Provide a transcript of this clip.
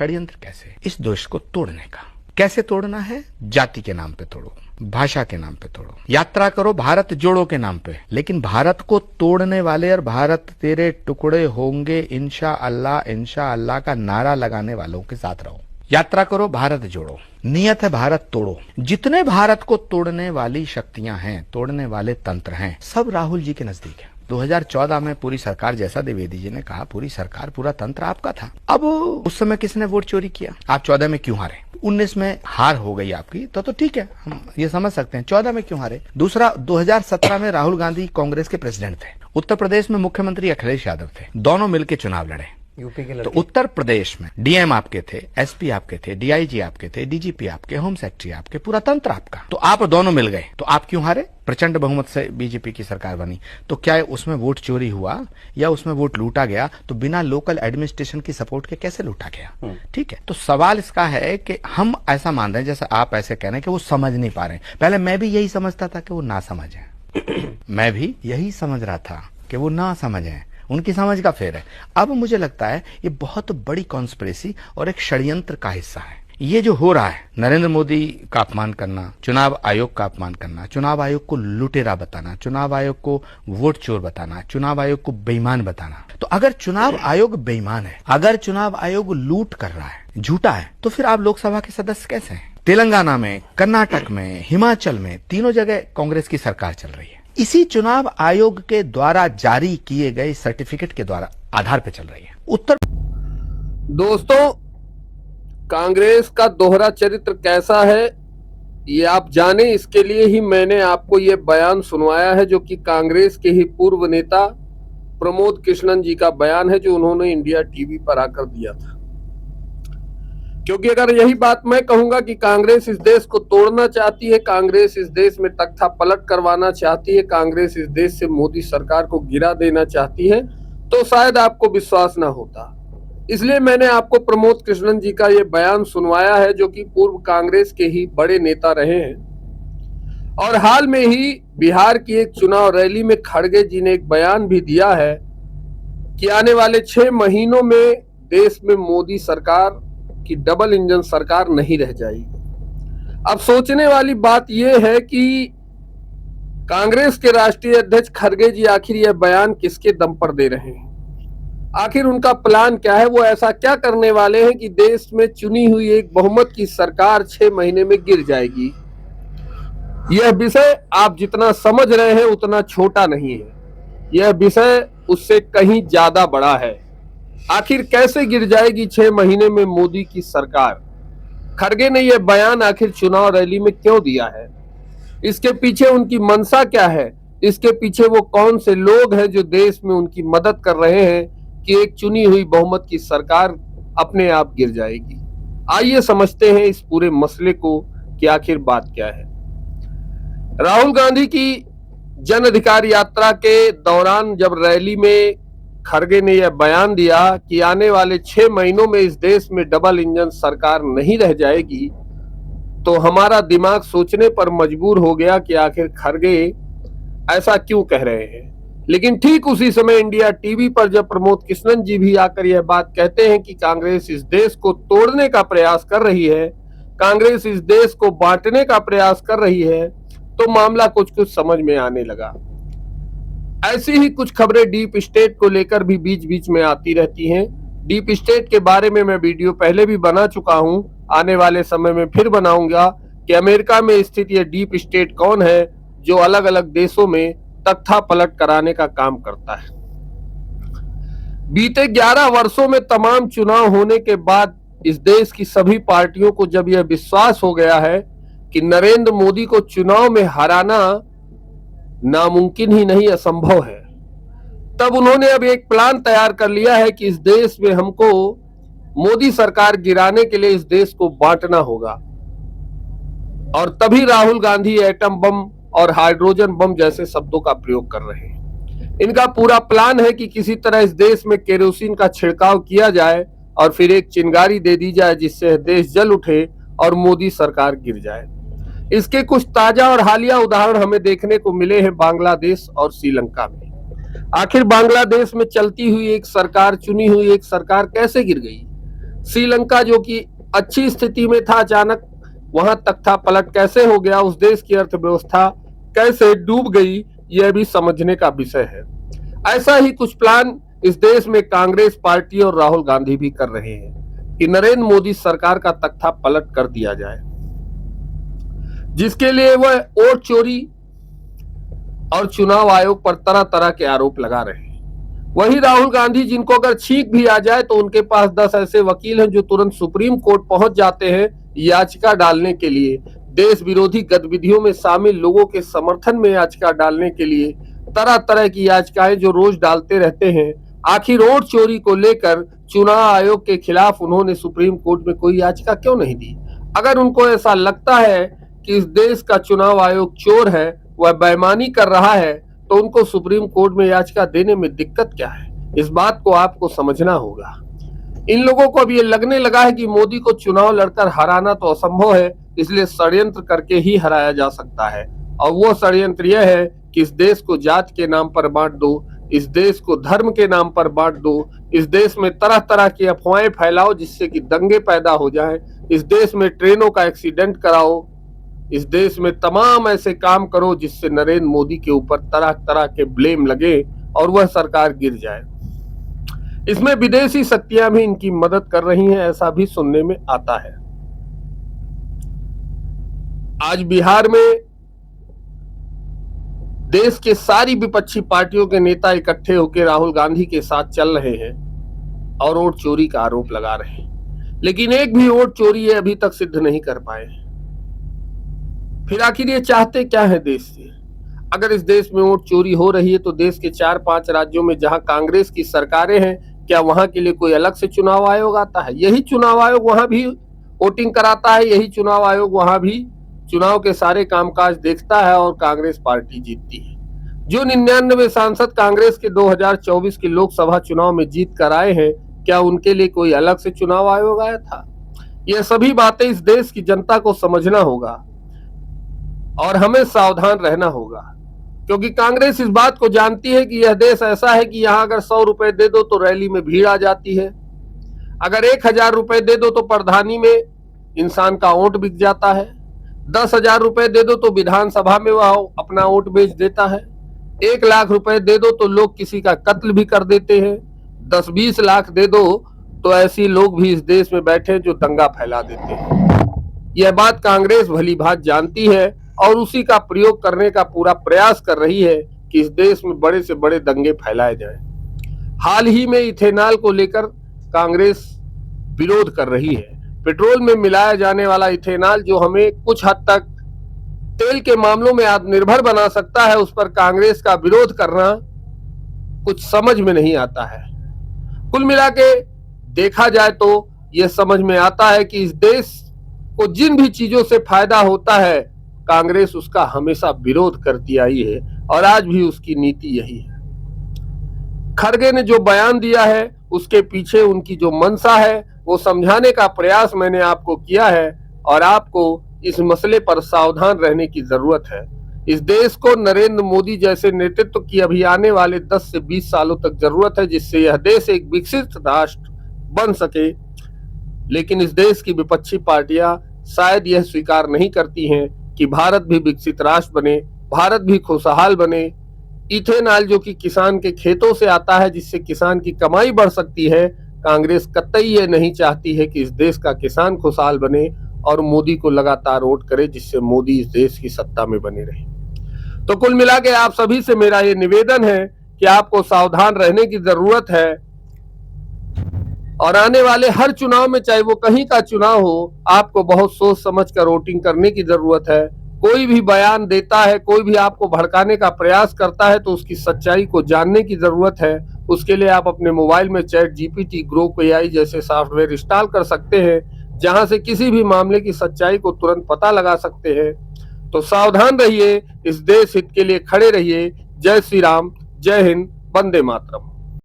षड्यंत्र कैसे इस देश को तोड़ने का। कैसे तोड़ना है? जाति के नाम पे तोड़ो, भाषा के नाम पे तोड़ो, यात्रा करो भारत जोड़ो के नाम पे, लेकिन भारत को तोड़ने वाले और भारत तेरे टुकड़े होंगे इंशा अल्लाह का नारा लगाने वालों के साथ रहो। यात्रा करो भारत जोड़ो, नियत है भारत तोड़ो। जितने भारत को तोड़ने वाली शक्तियां हैं, तोड़ने वाले तंत्र हैं, सब राहुल जी के नजदीक है। 2014 में पूरी सरकार, जैसा द्विवेदी जी ने कहा, पूरी सरकार पूरा तंत्र आपका था। अब उस समय किसने वोट चोरी किया? आप 14 में क्यों हारे? 19 में हार हो गई आपकी तो ठीक है, हम ये समझ सकते हैं। 14 में क्यों हारे? दूसरा, 2017 में राहुल गांधी कांग्रेस के प्रेसिडेंट थे, उत्तर प्रदेश में मुख्यमंत्री अखिलेश यादव थे, दोनों मिलकर चुनाव लड़े। यूपी के तो उत्तर प्रदेश में डीएम आपके थे, एसपी आपके थे, डीआईजी आपके थे, डीजीपी आपके, होम सेक्रेटरी आपके, पूरा तंत्र आपका। तो आप दोनों मिल गए, तो आप क्यों हारे? प्रचंड बहुमत से बीजेपी की सरकार बनी। तो क्या उसमें वोट चोरी हुआ या उसमें वोट लूटा गया? तो बिना लोकल एडमिनिस्ट्रेशन की सपोर्ट के कैसे लूटा गया? ठीक है, तो सवाल इसका है कि हम ऐसा मान रहे हैं, जैसे आप ऐसे कह रहे हैं कि वो समझ नहीं पा रहे हैं। पहले मैं भी यही समझता था कि वो ना समझ है मैं भी यही समझ रहा था कि वो ना समझ है, उनकी समझ का फेर है। अब मुझे लगता है ये बहुत बड़ी कॉन्स्पिरेसी और एक षड्यंत्र का हिस्सा है। ये जो हो रहा है, नरेंद्र मोदी का अपमान करना, चुनाव आयोग का अपमान करना, चुनाव आयोग को लुटेरा बताना, चुनाव आयोग को वोट चोर बताना, चुनाव आयोग को बेईमान बताना। तो अगर चुनाव आयोग बेईमान है, अगर चुनाव आयोग लूट कर रहा है, झूठा है, तो फिर आप लोकसभा के सदस्य कैसे हैं? तेलंगाना में, कर्नाटक में, हिमाचल में, तीनों जगह कांग्रेस की सरकार चल रही है। इसी चुनाव आयोग के द्वारा जारी किए गए सर्टिफिकेट के द्वारा आधार पे चल रही है। उत्तर दोस्तों, कांग्रेस का दोहरा चरित्र कैसा है ये आप जाने, इसके लिए ही मैंने आपको ये बयान सुनवाया है, जो कि कांग्रेस के ही पूर्व नेता प्रमोद कृष्णन जी का बयान है, जो उन्होंने इंडिया टीवी पर आकर दिया था। क्योंकि अगर यही बात मैं कहूंगा कि कांग्रेस इस देश को तोड़ना चाहती है, कांग्रेस इस देश में तख्ता पलट करवाना चाहती है, कांग्रेस इस देश से मोदी सरकार को गिरा देना चाहती है, तो शायद आपको विश्वास ना होता। इसलिए मैंने आपको प्रमोद कृष्णन जी का ये बयान सुनवाया है, जो कि पूर्व कांग्रेस के ही बड़े नेता रहे हैं। और हाल में ही बिहार की एक चुनाव रैली में खड़गे जी ने एक बयान भी दिया है कि आने वाले 6 महीनों में देश में मोदी सरकार की डबल इंजन सरकार नहीं रह जाएगी। अब सोचने वाली बात यह है कि कांग्रेस के राष्ट्रीय अध्यक्ष खड़गे जी आखिर यह बयान किसके दम पर दे रहे हैं? आखिर उनका प्लान क्या है? वो ऐसा क्या करने वाले हैं कि देश में चुनी हुई एक बहुमत की सरकार 6 महीने में गिर जाएगी? यह विषय आप जितना समझ रहे हैं उतना छोटा नहीं है, यह विषय उससे कहीं ज्यादा बड़ा है। आखिर कैसे गिर जाएगी 6 महीने में मोदी की सरकार? खड़गे ने यह बयान आखिर चुनाव रैली में क्यों दिया है? इसके पीछे उनकी मंशा क्या है? इसके पीछे वो कौन से लोग हैं जो देश में उनकी मदद कर रहे हैं कि एक चुनी हुई बहुमत की सरकार अपने आप गिर जाएगी? आइए समझते हैं इस पूरे मसले को कि आखिर बात क्या है। राहुल गांधी की जन अधिकार यात्रा के दौरान जब रैली में खड़गे ने यह बयान दिया कि आने वाले 6 महीनों में इस देश में डबल इंजन सरकार नहीं रह जाएगी, तो हमारा दिमाग सोचने पर मजबूर हो गया कि आखिर खड़गे ऐसा क्यों कह रहे हैं। लेकिन ठीक उसी समय इंडिया टीवी पर जब प्रमोद कृष्णन जी भी आकर यह बात कहते हैं कि कांग्रेस इस देश को तोड़ने का प्रयास कर रही है, कांग्रेस इस देश को बांटने का प्रयास कर रही है, तो मामला कुछ कुछ समझ में आने लगा। ऐसी ही कुछ खबरें डीप स्टेट को लेकर भी बीच बीच में आती रहती हैं। डीप स्टेट के बारे में मैं वीडियो पहले भी बना चुका हूं, आने वाले समय में फिर बनाऊंगा कि अमेरिका में स्थित यह डीप स्टेट कौन है जो अलग अलग देशों में तख्ता पलट कराने का काम करता है। बीते 11 वर्षों में तमाम चुनाव होने के बाद इस देश की सभी पार्टियों को जब यह विश्वास हो गया है कि नरेंद्र मोदी को चुनाव में हराना नामुमकिन ही नहीं असंभव है, तब उन्होंने अब एक प्लान तैयार कर लिया है कि इस देश में हमको मोदी सरकार गिराने के लिए इस देश को बांटना होगा। और तभी राहुल गांधी एटम बम और हाइड्रोजन बम जैसे शब्दों का प्रयोग कर रहे हैं। इनका पूरा प्लान है कि किसी तरह इस देश में केरोसिन का छिड़काव किया जाए और फिर एक चिंगारी दे दी जाए जिससे देश जल उठे और मोदी सरकार गिर जाए। इसके कुछ ताजा और हालिया उदाहरण हमें देखने को मिले हैं बांग्लादेश और श्रीलंका में। आखिर बांग्लादेश में चलती हुई एक सरकार, चुनी हुई एक सरकार कैसे गिर गई? श्रीलंका जो कि अच्छी स्थिति में था, अचानक वहां तख्ता पलट कैसे हो गया, उस देश की अर्थव्यवस्था कैसे डूब गई, यह भी समझने का विषय है। ऐसा ही कुछ प्लान इस देश में कांग्रेस पार्टी और राहुल गांधी भी कर रहे हैं कि नरेंद्र मोदी सरकार का तख्ता पलट कर दिया जाए, जिसके लिए वह वोट चोरी और चुनाव आयोग पर तरह तरह के आरोप लगा रहे हैं। वही राहुल गांधी, जिनको अगर छींक भी आ जाए तो उनके पास 10 ऐसे वकील हैं जो तुरंत सुप्रीम कोर्ट पहुंच जाते हैं याचिका डालने के लिए, देश विरोधी गतिविधियों में शामिल लोगों के समर्थन में याचिका डालने के लिए, तरह तरह की याचिकाएं जो रोज डालते रहते हैं। आखिर वोट चोरी को लेकर चुनाव आयोग के खिलाफ उन्होंने सुप्रीम कोर्ट में कोई याचिका क्यों नहीं दी? अगर उनको ऐसा लगता है कि इस देश का चुनाव आयोग चोर है, वह बेईमानी कर रहा है, तो उनको सुप्रीम कोर्ट में याचिका देने में दिक्कत क्या है? इस बात को आपको समझना होगा। इन लोगों को अब ये लगने लगा है कि मोदी को चुनाव लड़कर हराना तो असंभव है, इसलिए षड्यंत्र करके ही हराया जा सकता है। और वो षड्यंत्र यह है कि इस देश को जात के नाम पर बांट दो, इस देश को धर्म के नाम पर बांट दो, इस देश में तरह तरह की अफवाहें फैलाओ जिससे कि दंगे पैदा हो जाएं, इस देश में ट्रेनों का एक्सीडेंट कराओ, इस देश में तमाम ऐसे काम करो जिससे नरेंद्र मोदी के ऊपर तरह तरह के ब्लेम लगे और वह सरकार गिर जाए। इसमें विदेशी शक्तियां भी इनकी मदद कर रही हैं, ऐसा भी सुनने में आता है। आज बिहार में देश के सारी विपक्षी पार्टियों के नेता इकट्ठे होकर राहुल गांधी के साथ चल रहे हैं और वोट चोरी का आरोप लगा रहे हैं, लेकिन एक भी वोट चोरी ये अभी तक सिद्ध नहीं कर पाए। फिर आखिर ये चाहते क्या है देश से? अगर इस देश में वोट चोरी हो रही है तो देश के 4-5 राज्यों में जहां कांग्रेस की सरकारें हैं, क्या वहां के लिए कोई अलग से चुनाव आयोग आता है? यही चुनाव आयोग वहां भी वोटिंग कराता है, यही चुनाव आयोग वहां भी चुनाव के सारे कामकाज देखता है और कांग्रेस पार्टी जीतती है। जो 99 सांसद कांग्रेस के 2024 के लोकसभा चुनाव में जीत कर आए हैं, क्या उनके लिए कोई अलग से चुनाव आयोग आया था? यह सभी बातें इस देश की जनता को समझना होगा और हमें सावधान रहना होगा, क्योंकि कांग्रेस इस बात को जानती है कि यह देश ऐसा है कि यहाँ अगर 100 रुपए दे दो तो रैली में भीड़ आ जाती है, अगर 1000 रुपए दे दो तो प्रधानी में इंसान का वोट बिक जाता है, 10,000 रुपए दे दो तो विधानसभा में वह अपना वोट बेच देता है, 1 लाख रुपए दे दो तो लोग किसी का कत्ल भी कर देते हैं, 10-20 लाख दे दो तो ऐसी लोग भी इस देश में बैठे जो दंगा फैला देते हैं। यह बात कांग्रेस भली भांति जानती है और उसी का प्रयोग करने का पूरा प्रयास कर रही है कि इस देश में बड़े से बड़े दंगे फैलाए जाएं। हाल ही में इथेनॉल को लेकर कांग्रेस विरोध कर रही है। पेट्रोल में मिलाया जाने वाला इथेनॉल जो हमें कुछ हद तक तेल के मामलों में आत्मनिर्भर बना सकता है, उस पर कांग्रेस का विरोध करना कुछ समझ में नहीं आता है। कुल मिला के देखा जाए तो यह समझ में आता है कि इस देश को जिन भी चीजों से फायदा होता है, कांग्रेस उसका हमेशा विरोध करती आई है और आज भी उसकी नीति यही है। खड़गे ने जो बयान दिया है उसके पीछे उनकी जो मंशा है वो समझाने का प्रयास मैंने आपको किया है और आपको इस मसले पर सावधान रहने की जरूरत है। इस देश को नरेंद्र मोदी जैसे नेतृत्व की अभी आने वाले 10 से 20 सालों तक जरूरत है, जिससे यह देश एक विकसित राष्ट्र बन सके। लेकिन इस देश की विपक्षी पार्टियां शायद यह स्वीकार नहीं करती हैं कि भारत भी विकसित राष्ट्र बने, भारत भी खुशहाल बने। इथेनॉल जो कि किसान के खेतों से आता है, जिससे किसान की कमाई बढ़ सकती है, कांग्रेस कतई ये नहीं चाहती है कि इस देश का किसान खुशहाल बने और मोदी को लगातार वोट करे, जिससे मोदी इस देश की सत्ता में बने रहे। तो कुल मिला के आप सभी से मेरा ये निवेदन है कि आपको सावधान रहने की जरूरत है और आने वाले हर चुनाव में, चाहे वो कहीं का चुनाव हो, आपको बहुत सोच समझ कर वोटिंग करने की जरूरत है। कोई भी बयान देता है, कोई भी आपको भड़काने का प्रयास करता है तो उसकी सच्चाई को जानने की जरूरत है। उसके लिए आप अपने मोबाइल में चैट जीपीटी, ग्रोक एआई जैसे सॉफ्टवेयर इंस्टॉल कर सकते हैं, जहां से किसी भी मामले की सच्चाई को तुरंत पता लगा सकते हैं। तो सावधान रहिए, इस देश हित के लिए खड़े रहिए। जय श्री राम, जय हिंद, वंदे मातरम।